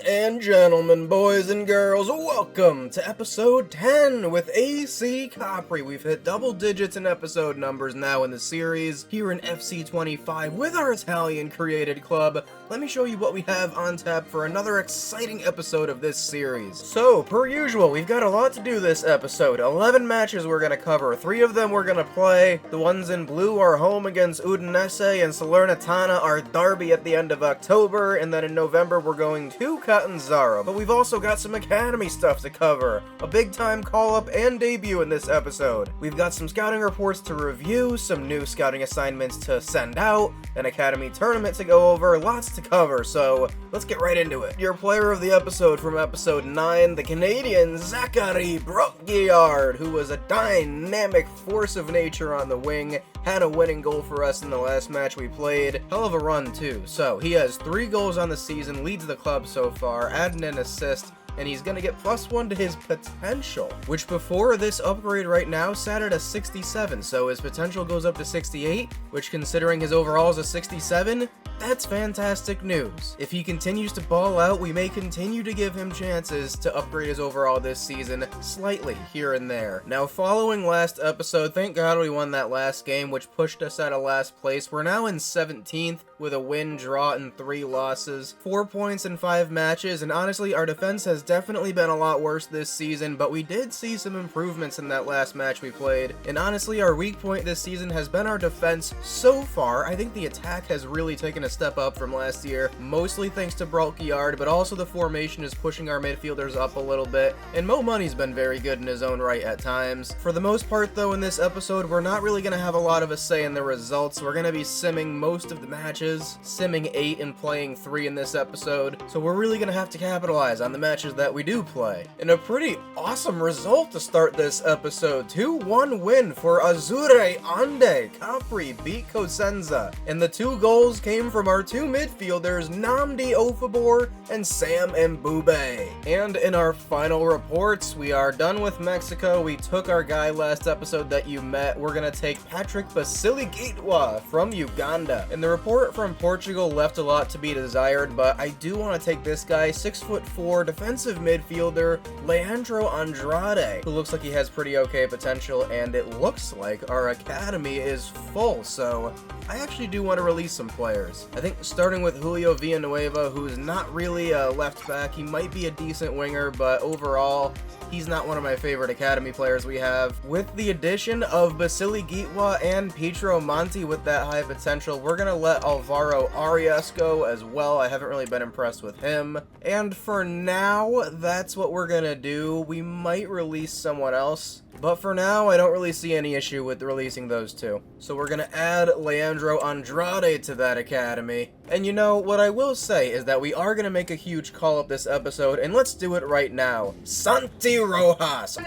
and gentlemen, boys and girls, welcome to episode 10 with AC Capri. We've hit double digits in episode numbers now in the series here in FC25 with our Italian created club. Let me show you what we have on tap for another exciting episode of this series. So, per usual, we've got a lot to do this episode. 11 matches we're going to cover. 3 of them we're going to play. The ones in blue are home against Udinese and Salernitana, our derby at the end of October, and then in November we're going to Catanzaro. But we've also got some academy stuff to cover. A big time call-up and debut in this episode. We've got some scouting reports to review, some new scouting assignments to send out, an academy tournament to go over, lots to cover, so let's get right into it. Your player of the episode from episode 9, the Canadian Zachary Brockguillard, who was a dynamic force of nature on the wing, had a winning goal for us in the last match we played. Hell of a run too. So he has 3 goals on the season, leads the club so far, adding an assist, and he's gonna get +1 to his potential, which before this upgrade right now sat at a 67, so his potential goes up to 68, which considering his overall is a 67, that's fantastic news. If he continues to ball out, we may continue to give him chances to upgrade his overall this season slightly here and there. Now, following last episode, thank God we won that last game, which pushed us out of last place. We're now in 17th with a win, draw, and 3 losses. 4 points in 5 matches, and honestly, our defense has definitely been a lot worse this season, but we did see some improvements in that last match we played. And honestly, our weak point this season has been our defense so far. I think the attack has really taken a step up from last year, mostly thanks to Brockguillard, but also the formation is pushing our midfielders up a little bit, and Mo Money's been very good in his own right at times. For the most part though, in this episode, we're not really going to have a lot of a say in the results. We're going to be simming most of the matches, simming 8 and playing 3 in this episode, so we're really going to have to capitalize on the matches that we do play. And a pretty awesome result to start this episode. 2-1 win for Azzurre Ande. Capri beat Cosenza, and the 2 goals came from our 2 midfielders, Nnamdi Ofabor and Sam Mbube. And in our final reports, we are done with Mexico. We took our guy last episode that you met. We're gonna take Patrick Basiligitwa from Uganda. And the report from Portugal left a lot to be desired, but I do want to take this guy, 6'4", defensive midfielder, Leandro Andrade, who looks like he has pretty okay potential, and it looks like our academy is full, so I actually do want to release some players. I think starting with Julio Villanueva, who's not really a left back. He might be a decent winger, but overall, he's not one of my favorite academy players we have. With the addition of Basiligitwa and Pietro Monti with that high potential, we're gonna let Alvaro Arias go as well. I haven't really been impressed with him. And for now, that's what we're gonna do. We might release someone else, but for now, I don't really see any issue with releasing those 2. So we're gonna add Leandro Andrade to that academy. And you know, what I will say is that we are gonna make a huge call up this episode, and let's do it right now. Santi Rojas!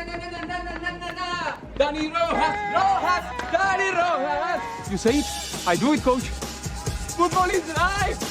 Dani Rojas! Dani Rojas! You say it? I do it, coach. Football is life!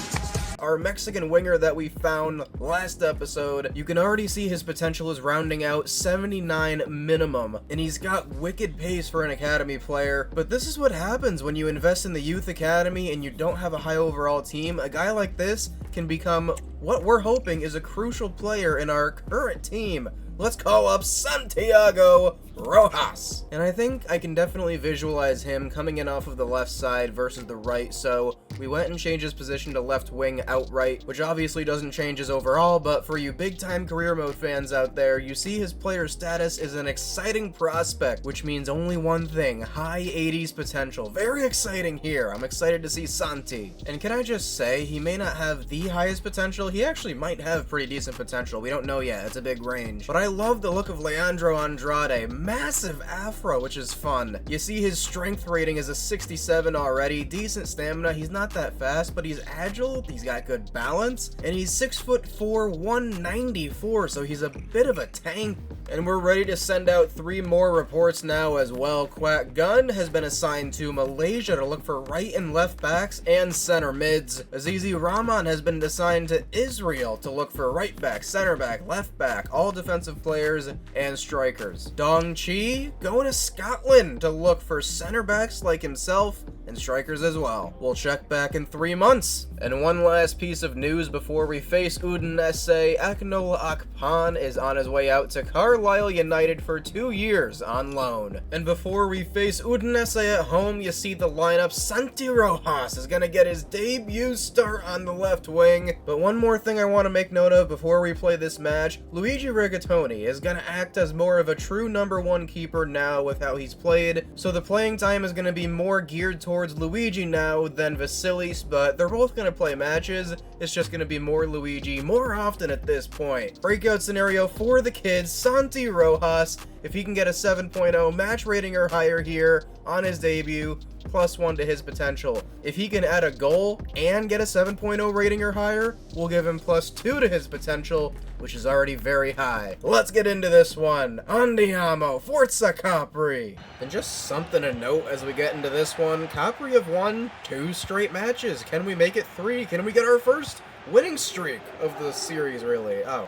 Our Mexican winger that we found last episode, you can already see his potential is rounding out 79 minimum, and he's got wicked pace for an academy player. But this is what happens when you invest in the youth academy and you don't have a high overall team. A guy like this can become what we're hoping is a crucial player in our current team. Let's call up Santiago Rojas. And I think I can definitely visualize him coming in off of the left side versus the right, so we went and changed his position to left wing outright, which obviously doesn't change his overall, but for you big time career mode fans out there, you see his player status is an exciting prospect, which means only one thing, high 80s potential. Very exciting here. I'm excited to see Santi. And can I just say, he may not have the highest potential, he actually might have pretty decent potential. We don't know yet, it's a big range. But I love the look of Leandro Andrade. Massive afro, which is fun. You see his strength rating is a 67 already, decent stamina. He's not that fast, but he's agile, he's got good balance, and he's 6'4", 194, so he's a bit of a tank. And we're ready to send out 3 more reports now as well. Quack Gun has been assigned to Malaysia to look for right and left backs and center mids. Azizi Rahman has been assigned to Israel to look for right back, center back, left back, all defensive players and strikers. Dong Chi going to Scotland to look for center backs like himself and strikers as well. We'll check back in 3 months. And one last piece of news before we face Udinese, Akinola Akpan is on his way out to Carlisle United for 2 years on loan. And before we face Udinese at home, you see the lineup. Santi Rojas is gonna get his debut start on the left wing. But one more thing I want to make note of before we play this match, Luigi Rigatoni is gonna act as more of a true number 1 keeper now with how he's played. So the playing time is gonna be more geared towards Luigi now than Vasilis, but they're both gonna play matches. It's just gonna be more Luigi more often at this point. Breakout scenario for the kids, Santi Rojas, if he can get a 7.0 match rating or higher here on his debut, +1 to his potential. If he can add a goal and get a 7.0 rating or higher, we'll give him +2 to his potential, which is already very high. Let's get into this one. Andiamo, Forza Capri. And just something to note as we get into this one, Capri have won 2 straight matches. Can we make it 3? Can we get our first winning streak of the series, really? Oh,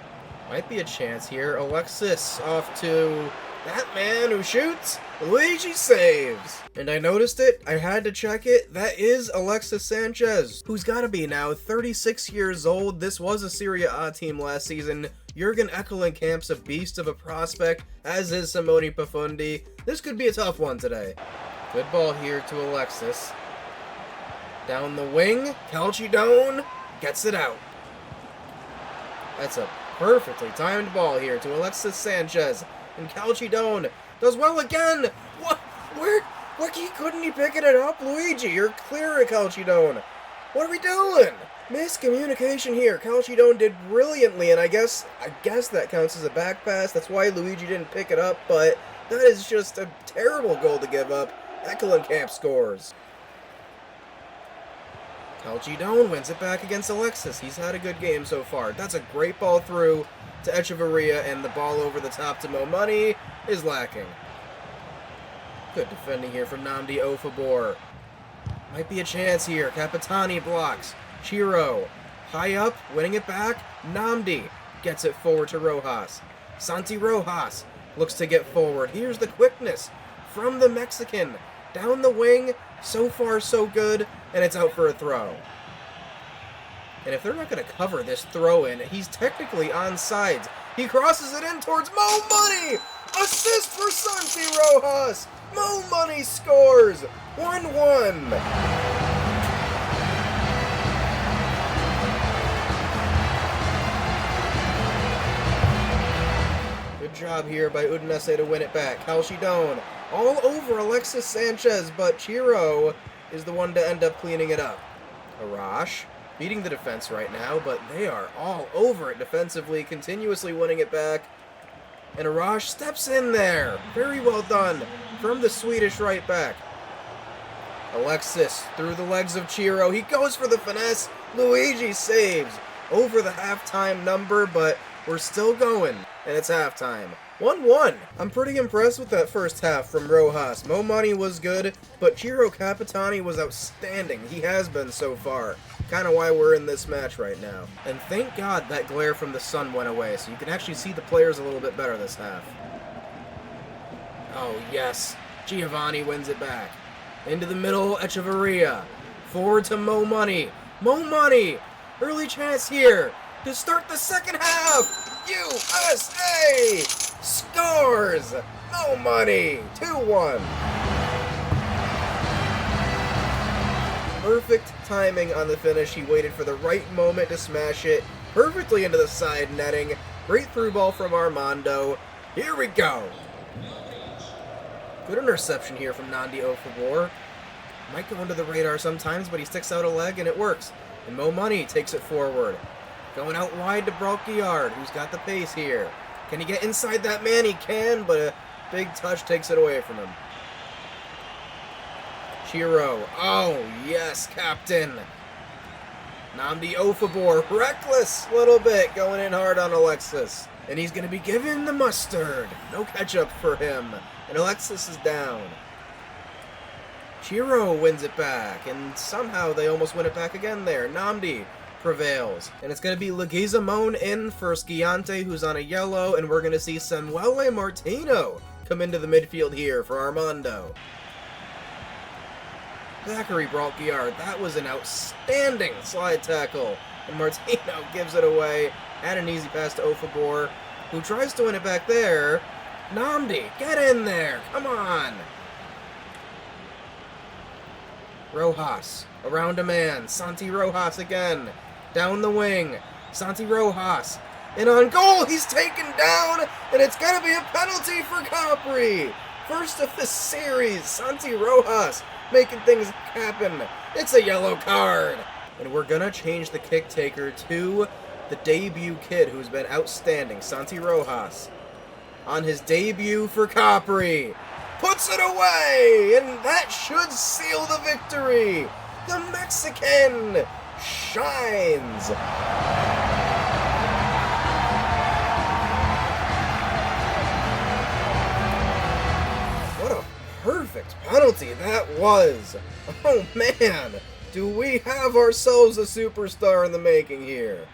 might be a chance here. Alexis off to that man who shoots. Luigi saves. And I noticed it. I had to check it. That is Alexis Sanchez, who's got to be now 36 years old. This was a Serie A team last season. Jurgen Eckelenkamp's a beast of a prospect, as is Simone Pafundi. This could be a tough one today. Good ball here to Alexis. Down the wing. Calcidone gets it out. That's a perfectly timed ball here to Alexis Sanchez. And Calcidone does well again. What? Where couldn't he pick it up, Luigi? You're clear at Calcidone. What are we doing? Miscommunication here. Calcidone did brilliantly, and I guess that counts as a back pass. That's why Luigi didn't pick it up, but that is just a terrible goal to give up. Eckelenkamp scores. Calcidone wins it back against Alexis. He's had a good game so far. That's a great ball through to Echevarria, and the ball over the top to Mo Money is lacking. Good defending here from Nnamdi Ofabor. Might be a chance here. Capitani blocks. Chiro, high up, winning it back. Nnamdi gets it forward to Rojas. Santi Rojas looks to get forward. Here's the quickness from the Mexican. Down the wing, so far so good, and it's out for a throw. And if they're not going to cover this throw-in, he's technically onside. He crosses it in towards Mo Money! Assist for Santi Rojas! Mo Money scores! 1-1. Good job here by Udinese to win it back. Calcidone all over Alexis Sanchez, but Chiro is the one to end up cleaning it up. Arash beating the defense right now, but they are all over it defensively, continuously winning it back. And Arash steps in there. Very well done from the Swedish right back. Alexis through the legs of Chiro. He goes for the finesse. Luigi saves over the halftime number, but we're still going, and it's halftime. 1-1. I'm pretty impressed with that first half from Rojas. Mo Money was good, but Chiro Capitani was outstanding. He has been so far. Kind of why we're in this match right now. And thank God that glare from the sun went away, so you can actually see the players a little bit better this half. Oh, yes. Giovanni wins it back. Into the middle, Echevarria. Forward to Mo Money. Mo Money! Early chance here to start the second half! USA! Scores! Mo Money! 2-1. Perfect timing on the finish. He waited for the right moment to smash it perfectly into the side netting. Great through ball from Armando. Here we go. Good interception here from Nnamdi Ofabor. Might go under the radar sometimes, but he sticks out a leg and it works. And Mo Money takes it forward. Going out wide to Brockyard, who's got the pace here. Can he get inside that man? He can, but a big touch takes it away from him. Chiro. Oh, yes, Captain. Nnamdi Ofabor, reckless little bit, going in hard on Alexis. And he's going to be given the mustard. No ketchup for him. And Alexis is down. Chiro wins it back, and somehow they almost win it back again there. Nnamdi prevails. And it's going to be Leguizamon in for Schiante, who's on a yellow, and we're going to see Samuele Martino come into the midfield here for Armando. Zachary Brault-Guillard, that was an outstanding slide tackle. And Martino gives it away. And an easy pass to Ofabor, who tries to win it back there. Nnamdi, get in there, come on. Rojas, around a man. Santi Rojas again. Down the wing. Santi Rojas. And on goal, he's taken down, and it's going to be a penalty for Capri. First of the series, Santi Rojas making things happen. It's a yellow card. And we're going to change the kick taker to the debut kid who's been outstanding, Santi Rojas. On his debut for Capri. Puts it away, and that should seal the victory. The Mexican shines. What a perfect penalty that was. Oh man, do we have ourselves a superstar in the making here.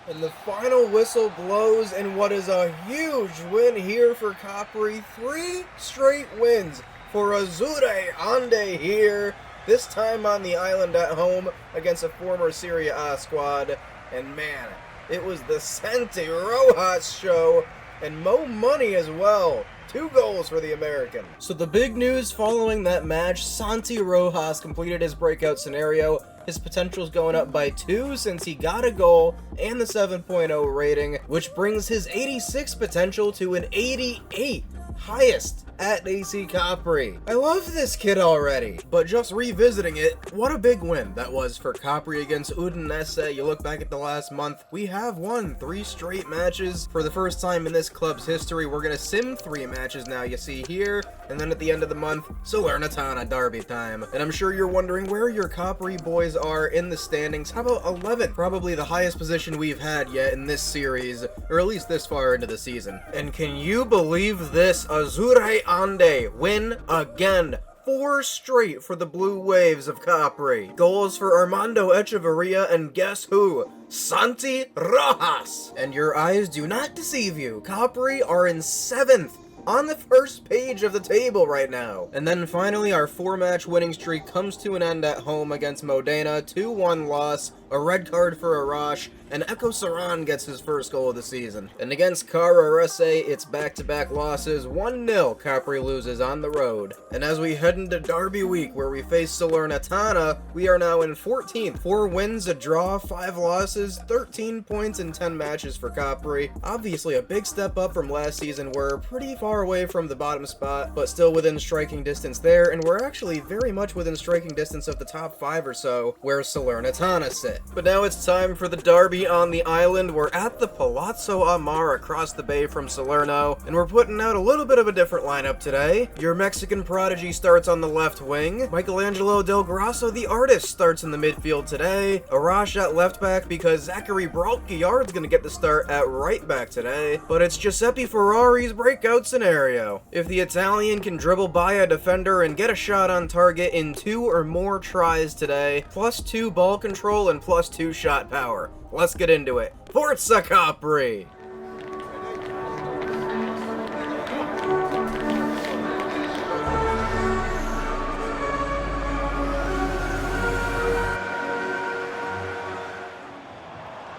And the final whistle blows in what is a huge win here for Capri. 3 straight wins for Azzurre Ande here. This time on the island at home against a former Serie A squad. And man, it was the Santi Rojas show. And Mo Money as well. 2 goals for the American. So the big news following that match, Santi Rojas completed his breakout scenario. His potential's going up by 2 since he got a goal and the 7.0 rating, which brings his 86 potential to an 88, highest at AC Capri. I love this kid already, but just revisiting it, what a big win that was for Capri against Udinese. You look back at the last month, we have won 3 straight matches. For the first time in this club's history, we're gonna sim 3 matches now, you see here, and then at the end of the month, Salernitana derby time. And I'm sure you're wondering where your Capri boys are in the standings. How about 11th? Probably the highest position we've had yet in this series, or at least this far into the season. And can you believe this? Azzurre Ande win again. 4 straight for the Blue Waves of Capri. Goals for Armando Echeverria and guess who? Santi Rojas. And your eyes do not deceive you. Capri are in 7th. On the first page of the table right now. And then finally our 4-match winning streak comes to an end at home against Modena. 2-1 loss, a red card for Arash, and Eko Saran gets his first goal of the season. And against Cararese, it's back-to-back losses. 1-0 Capri loses on the road. And as we head into Derby week where we face Salernitana, we are now in 14th. 4 wins, a draw, 5 losses, 13 points in 10 matches for Capri. Obviously a big step up from last season. We're pretty far away from the bottom spot, but still within striking distance there, and we're actually very much within striking distance of the top 5 or so, where Salernitana sit. But now it's time for the derby on the island. We're at the Palazzo Amar across the bay from Salerno, and we're putting out a little bit of a different lineup today. Your Mexican prodigy starts on the left wing. Michelangelo Del Grasso, the artist, starts in the midfield today. Arash at left back because Zachary Brault-Guillard's gonna get the start at right back today. But it's Giuseppe Ferrari's breakout scenario. If the Italian can dribble by a defender and get a shot on target in 2 or more tries today, +2 ball control and +2 shot power. Let's get into it. Forza Capri!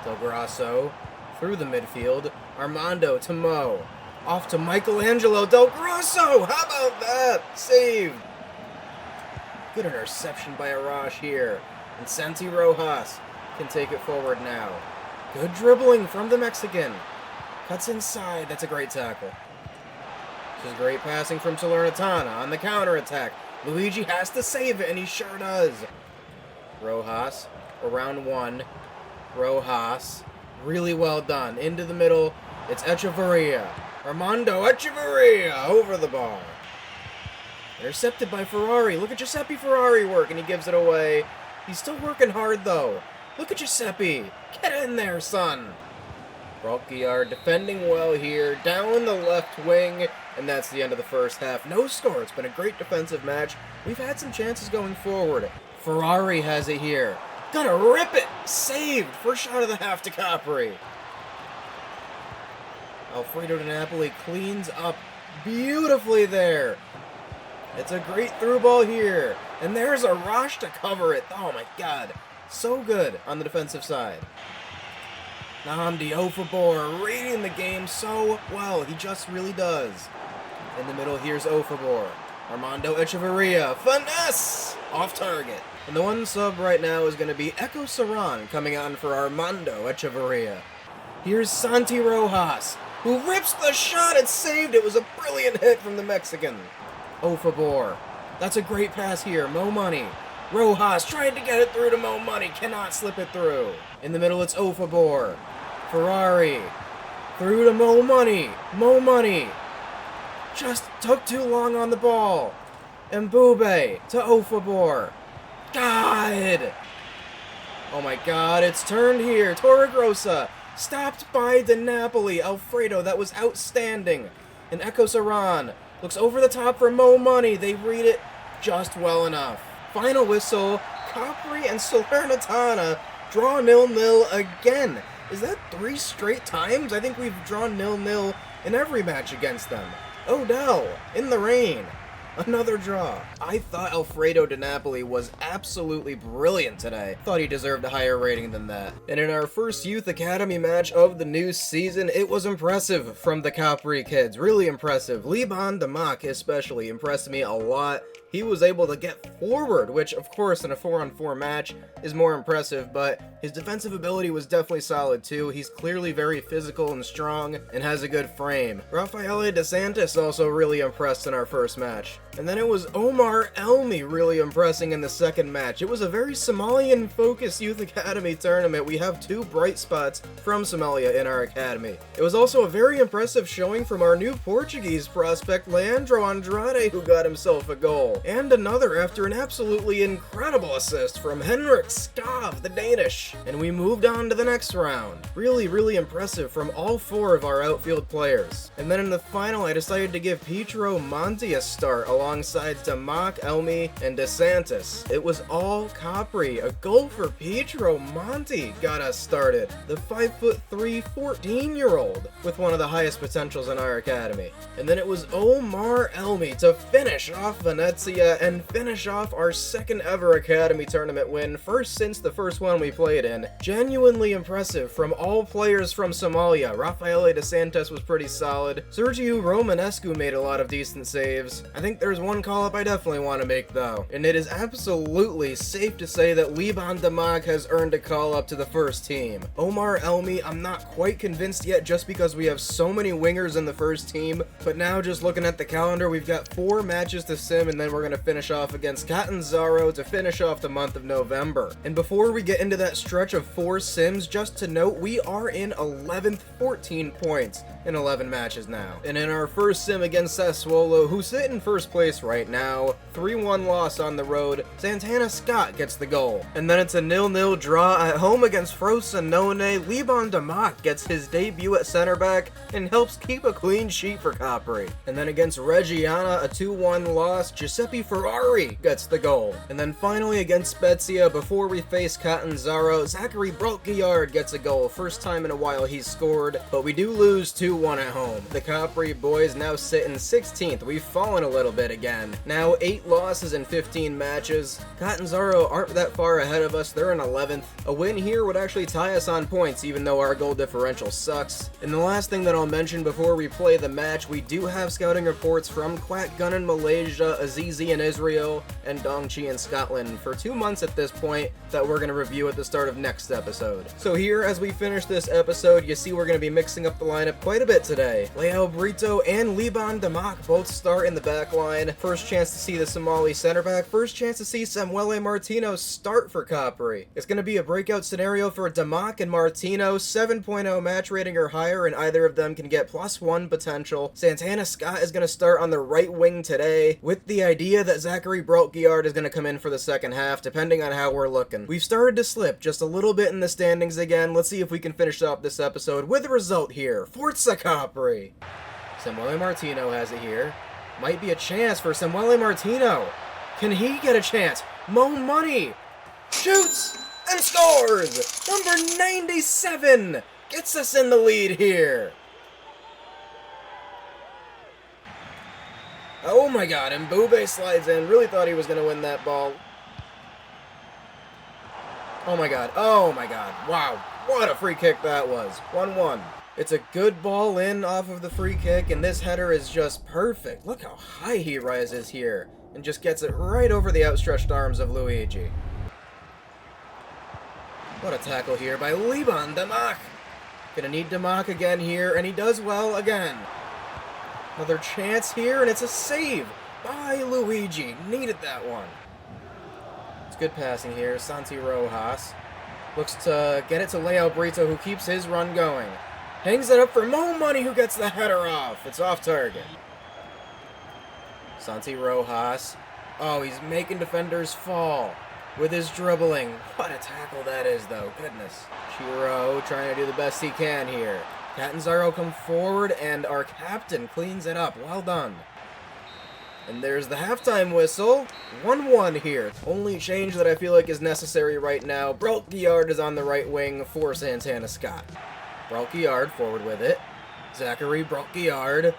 Del Grasso through the midfield. Armando to Mo. Off to Michelangelo Del Grasso! How about that? Saved! Good interception by Arash here. And Santi Rojas can take it forward now. Good dribbling from the Mexican. Cuts inside. That's a great tackle. This is great passing from Salernitana on the counterattack. Luigi has to save it, and he sure does. Rojas, around 1. Rojas, really well done. Into the middle, it's Echeverria. Armando Echeverria over the bar. Intercepted by Ferrari. Look at Giuseppe Ferrari work, and he gives it away. He's still working hard, though. Look at Giuseppe. Get in there, son. Brault-Guillard defending well here. Down the left wing, and that's the end of the first half. No score. It's been a great defensive match. We've had some chances going forward. Ferrari has it here. Gonna rip it. Saved. First shot of the half to Capri. Alfredo Di Napoli cleans up beautifully there. It's a great through ball here. And there's a rush to cover it. Oh my god. So good on the defensive side. Nnamdi Ofabor reading the game so well. He just really does. In the middle, here's Ofabor. Armando Echeverria. Finesse! Off target. And the one sub right now is going to be Echo Saran coming on for Armando Echeverria. Here's Santi Rojas, who rips the shot. It's saved. It was a brilliant hit from the Mexican. Ofabor. That's a great pass here. Mo Money. Rojas tried to get it through to Mo Money. Cannot slip it through. In the middle, it's Ofabor. Ferrari. Through to Mo Money. Mo Money. Just took too long on the ball. Mbube to Ofabor. God! Oh my god, it's turned here. Torregrossa. Stopped by Di Napoli. Alfredo, that was outstanding. And Echo Saran looks over the top for Mo Money. They read it just well enough. Final whistle. Capri and Salernitana draw 0-0 again. Is that 3 straight times? I think we've drawn 0-0 in every match against them. Odell, in the rain. Another draw. I thought Alfredo Di Napoli was absolutely brilliant today. Thought he deserved a higher rating than that. And in our first Youth Academy match of the new season, it was impressive from the Capri kids. Really impressive. Liban Damak especially impressed me a lot. He was able to get forward, which of course in a 4-on-4 match is more impressive, but his defensive ability was definitely solid too. He's clearly very physical and strong and has a good frame. Rafaele DeSantis also really impressed in our first match. And then it was Omar Elmi really impressing in the second match. It was a very Somalian-focused Youth Academy tournament. We have 2 bright spots from Somalia in our academy. It was also a very impressive showing from our new Portuguese prospect, Leandro Andrade, who got himself a goal. And another after an absolutely incredible assist from Henrik Skav, the Danish. And we moved on to the next round. Really impressive from all 4 of our outfield players. And then in the final, I decided to give Pietro Monti a start alongside Damak, Elmi, and DeSantis. It was all Capri. A goal for Pietro Monti got us started. The 5'3", 14-year-old with one of the highest potentials in our academy. And then it was Omar Elmi to finish off Venezia and finish off our second ever Academy tournament win, first since the first one we played in. Genuinely impressive from all players from Somalia. Rafaele DeSantis was pretty solid. Sergio Romanescu made a lot of decent saves. I think there's one call-up I definitely want to make though, and it is absolutely safe to say that Liban Damag has earned a call-up to the first team. Omar Elmi, I'm not quite convinced yet just because we have so many wingers in the first team, but now just looking at the calendar, we've got 4 matches to sim and then we're going to finish off against Catanzaro to finish off the month of November. And before we get into that stretch of 4 sims, just to note, we are in 11th, 14 points in 11 matches now. And in our first sim against Sassuolo, who sit in first place right now, 3-1 loss on the road, Santana Scott gets the goal. And then it's a 0-0 draw at home against Frosinone. Liban Damak gets his debut at center back and helps keep a clean sheet for Capri. And then against Reggiana, a 2-1 loss, Giuseppe Ferrari gets the goal. And then finally against Spezia, before we face Catanzaro, Zachary Brotgiard gets a goal. First time in a while he's scored, but we do lose 2-1 at home. The Capri boys now sit in 16th. We've fallen a little bit again. Now 8 losses in 15 matches. Catanzaro aren't that far ahead of us. They're in 11th. A win here would actually tie us on points, even though our goal differential sucks. And the last thing that I'll mention before we play the match, we do have scouting reports from Quack Gun in Malaysia, Azizi in Israel, and Dongchi in Scotland for 2 months at this point that we're going to review at the start of next episode. So here, as we finish this episode, you see we're going to be mixing up the lineup quite a bit today. Leo Brito and Liban Damak both start in the back line. First chance to see the Somali center back. First chance to see Samuele Martino start for Capri. It's going to be a breakout scenario for Damak and Martino. 7.0 match rating or higher, and either of them can get +1 potential. Santana Scott is going to start on the right wing today, with the idea that Zachary Brotgiard is going to come in for the second half, depending on how we're looking. We've started to slip just a little bit in the standings again. Let's see if we can finish up this episode with a result here. Forza Capri! Samuele Martino has it here. Might be a chance for Samuele Martino. Can he get a chance? Mo Money shoots and scores! Number 97 gets us in the lead here. Oh my god, and Mbube slides in. Really thought he was going to win that ball. Oh my god. Oh my god. Wow. What a free kick that was. 1-1. It's a good ball in off of the free kick, and this header is just perfect. Look how high he rises here, and just gets it right over the outstretched arms of Luigi. What a tackle here by Liban Damak. Gonna need Damak again here, and he does well again. Another chance here, and it's a save by Luigi. Needed that one. It's good passing here. Santi Rojas looks to get it to Leo Brito, who keeps his run going. Hangs it up for Mo Money, who gets the header off. It's off target. Santi Rojas. Oh, he's making defenders fall with his dribbling. What a tackle that is, though. Goodness. Chiro trying to do the best he can here. Catanzaro come forward, and our captain cleans it up. Well done. And there's the halftime whistle. 1-1 here. Only change that I feel like is necessary right now. Brelkjard is on the right wing for Santana Scott. Brelkjard forward with it. Zachary Brelkjard.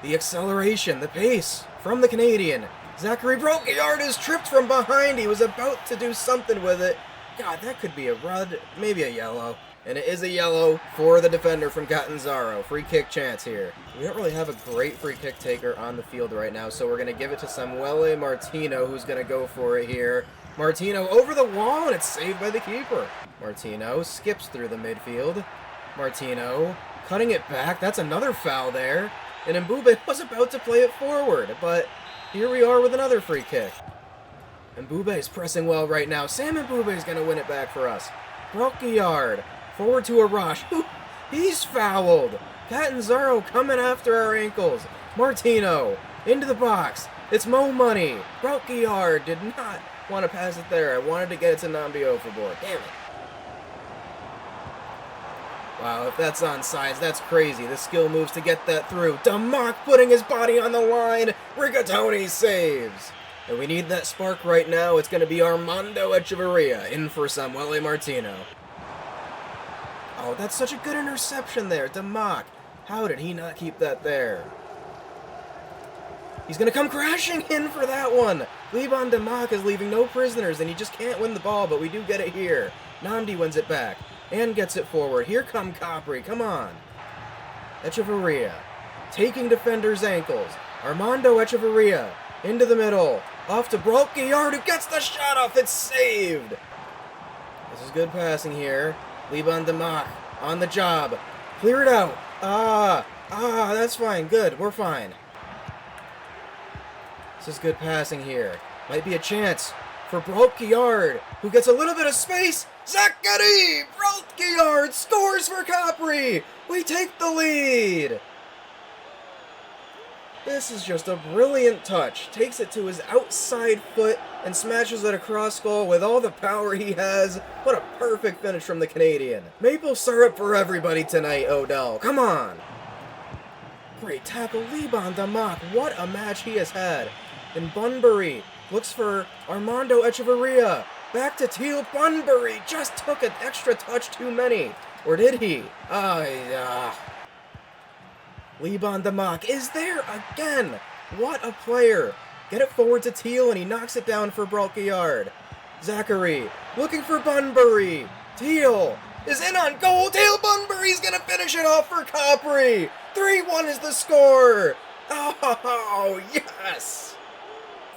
The acceleration, the pace from the Canadian. Zachary Brelkjard is tripped from behind. He was about to do something with it. God, that could be a red, maybe a yellow. And it is a yellow for the defender from Catanzaro. Free kick chance here. We don't really have a great free kick taker on the field right now, so we're going to give it to Samuele Martino, who's going to go for it here. Martino over the wall, and it's saved by the keeper. Martino skips through the midfield. Martino cutting it back. That's another foul there. And Mbube was about to play it forward, but here we are with another free kick. Mbube is pressing well right now. Sam Mbube is going to win it back for us. Brelkjard forward to Arash. He's fouled. Catanzaro coming after our ankles. Martino into the box. It's Mo Money. Brelkjard did not want to pass it there. I wanted to get it to Nambi Overboard. Damn it. Wow, if that's onside, that's crazy. The skill moves to get that through. Damak putting his body on the line. Rigatoni saves. And we need that spark right now. It's going to be Armando Echeverria in for Samuele Martino. Oh, that's such a good interception there. Damak. How did he not keep that there? He's going to come crashing in for that one. Liban Damak is leaving no prisoners, and he just can't win the ball, but we do get it here. Namdi wins it back and gets it forward. Here come Capri. Come on. Echeverria taking defenders' ankles. Armando Echeverria into the middle. Off to Brelkjard, who gets the shot off. It's saved. This is good passing here. Liban Damak on the job. Clear it out. That's fine. Good. We're fine. This is good passing here. Might be a chance for Brelkjard, who gets a little bit of space. Zachary Brelkjard scores for Capri. We take the lead. This is just a brilliant touch. Takes it to his outside foot and smashes it across goal with all the power he has. What a perfect finish from the Canadian. Maple syrup for everybody tonight, Odell. Come on. Great tackle, Liban Damak. What a match he has had. And Bunbury looks for Armando Echeverria. Back to Teal. Bunbury just took an extra touch too many. Or did he? Liban Damak is there again. What a player. Get it forward to Teal, and he knocks it down for Brelkjard. Zachary looking for Bunbury. Teal is in on goal. Teal Bunbury's going to finish it off for Capri. 3-1 is the score. Oh, yes.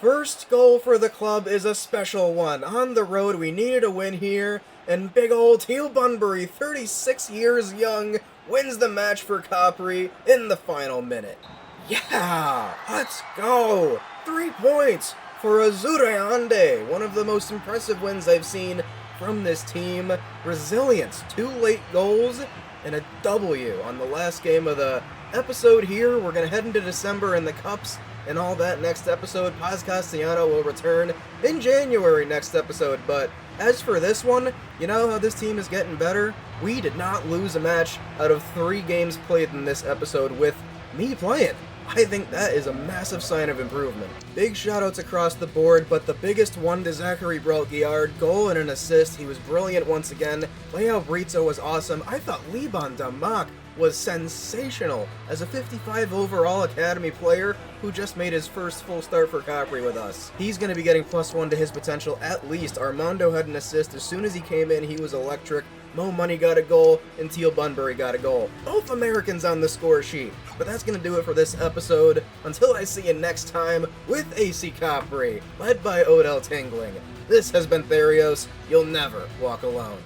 First goal for the club is a special one. On the road, we needed a win here, and big old Teal Bunbury, 36 years young, wins the match for Capri in the final minute. Yeah, let's go. 3 points for Azzurre Ande, one of the most impressive wins I've seen from this team. Resilience, 2 late goals, and a W on the last game of the episode here. We're going to head into December in the Cups and all that next episode. Paz Castellano will return in January next episode, but as for this one, you know how this team is getting better? We did not lose a match out of 3 games played in this episode with me playing. I think that is a massive sign of improvement. Big shoutouts across the board, but the biggest one to Zachary Brelkjard. Goal and an assist. He was brilliant once again. Leo Brito was awesome. I thought Liban Damak was sensational as a 55 overall academy player who just made his first full start for Capri with us. He's going to be getting +1 to his potential at least. Armando had an assist. As soon as he came in, he was electric. Mo Money got a goal, and Teal Bunbury got a goal. Both Americans on the score sheet. But that's going to do it for this episode. Until I see you next time with AC Capri, led by Odell Tingling. This has been Therios. You'll never walk alone.